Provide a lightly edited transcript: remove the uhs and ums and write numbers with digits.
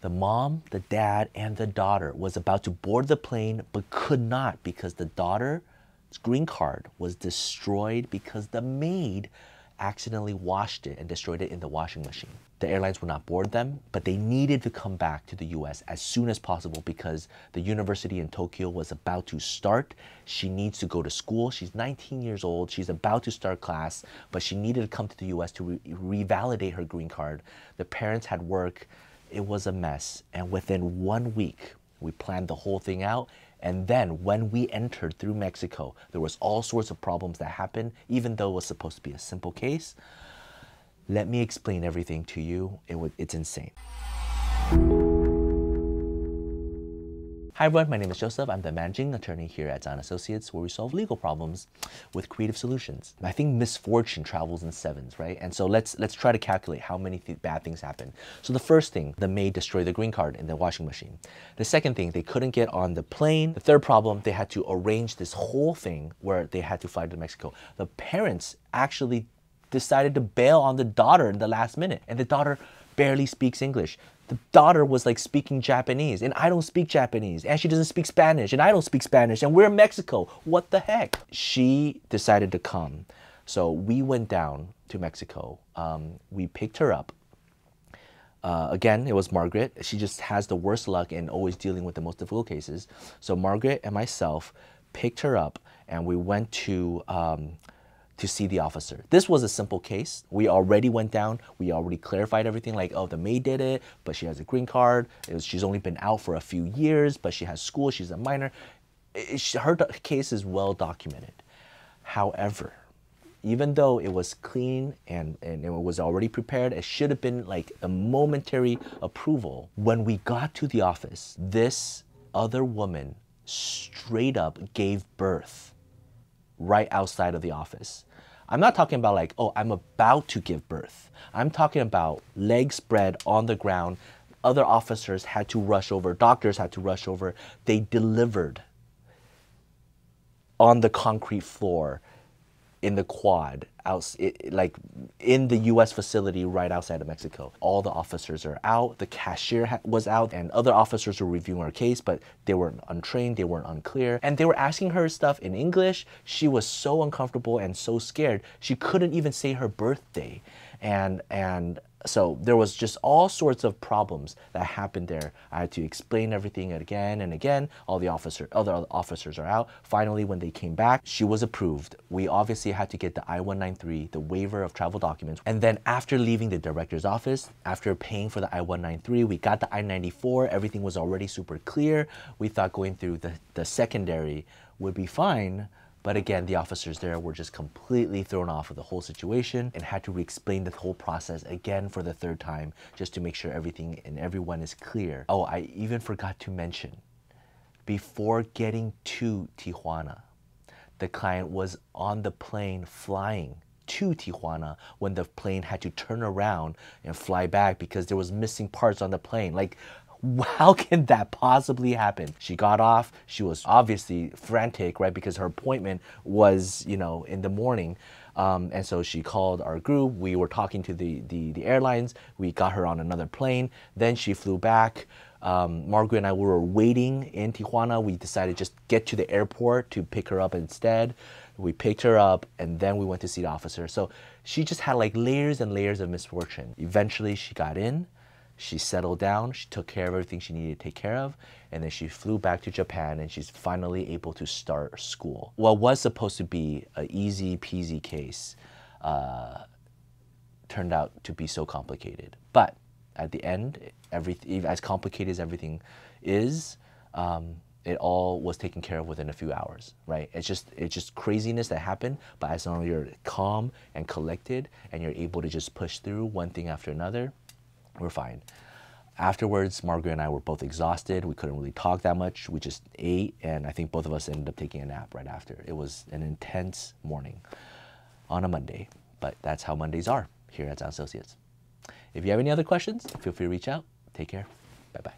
The mom, the dad, and the daughter was about to board the plane but could not because the daughter's green card was destroyed because the maid accidentally washed it and destroyed it in the washing machine. The airlines would not board them, but they needed to come back to the US as soon as possible because the university in Tokyo was about to start. She needs to go to school. She's 19 years old. She's about to start class, but she needed to come to the US to revalidate her green card. The parents had work. It was a mess. And within 1 week, we planned the whole thing out. And then when we entered through Mexico, there was all sorts of problems that happened, even though it was supposed to be a simple case. Let me explain everything to you. It's insane. Hi everyone, my name is Joseph. I'm the managing attorney here at Tsang and Associates, where we solve legal problems with creative solutions. I think misfortune travels in sevens, right? And so let's try to calculate how many bad things happen. So the first thing, the maid destroyed the green card in the washing machine. The second thing, they couldn't get on the plane. The third problem, they had to arrange this whole thing where they had to fly to Mexico. The parents actually decided to bail on the daughter in the last minute, and the daughter barely speaks English. The daughter was like speaking Japanese, and I don't speak Japanese, and she doesn't speak Spanish, and I don't speak Spanish, and we're in Mexico. What the heck? She decided to come. So we went down to Mexico. We picked her up. Again, it was Margaret. She just has the worst luck in always dealing with the most difficult cases. So Margaret and myself picked her up, and we went to see the officer. This was a simple case. We already went down. We already clarified everything, like, oh, the maid did it, but she has a green card. She's only been out for a few years, but she has school. She's a minor. Her case is well documented. However, even though it was clean and it was already prepared, it should have been like a momentary approval. When we got to the office, this other woman straight up gave birth right outside of the office. I'm not talking about like, oh, I'm about to give birth. I'm talking about legs spread on the ground. Other officers had to rush over. Doctors had to rush over. They delivered on the concrete floor in the quad, like in the US facility right outside of Mexico. All the officers are out, the cashier was out, and other officers were reviewing her case, but they weren't untrained, they weren't unclear, and they were asking her stuff in English. She was so uncomfortable and so scared, she couldn't even say her birthday. And so there was just all sorts of problems that happened there. I had to explain everything again and again. Other officers are out. Finally, when they came back, she was approved. We obviously had to get the I-193, the waiver of travel documents. And then after leaving the director's office, after paying for the I-193, we got the I-94. Everything was already super clear. We thought going through the secondary would be fine. But again, the officers there were just completely thrown off of the whole situation and had to re-explain the whole process again for the third time just to make sure everything and everyone is clear. Oh, I even forgot to mention, before getting to Tijuana, the client was on the plane flying to Tijuana when the plane had to turn around and fly back because there was missing parts on the plane. Like, how can that possibly happen? She got off. She was obviously frantic, right? Because her appointment was, you know, in the morning. And so she called our group. We were talking to the airlines. We got her on another plane. Then she flew back. Margaret and I were waiting in Tijuana. We decided just get to the airport to pick her up instead. We picked her up and then we went to see the officer. So she just had like layers and layers of misfortune. Eventually she got in. She settled down, she took care of everything she needed to take care of, and then she flew back to Japan and she's finally able to start school. What was supposed to be an easy peasy case turned out to be so complicated. But at the end, as complicated as everything is, it all was taken care of within a few hours, right? It's just craziness that happened, but as long as you're calm and collected and you're able to just push through one thing after another, we're fine. Afterwards, Margaret and I were both exhausted. We couldn't really talk that much. We just ate, and I think both of us ended up taking a nap right after. It was an intense morning on a Monday, but that's how Mondays are here at Tsang Associates. If you have any other questions, feel free to reach out. Take care. Bye-bye.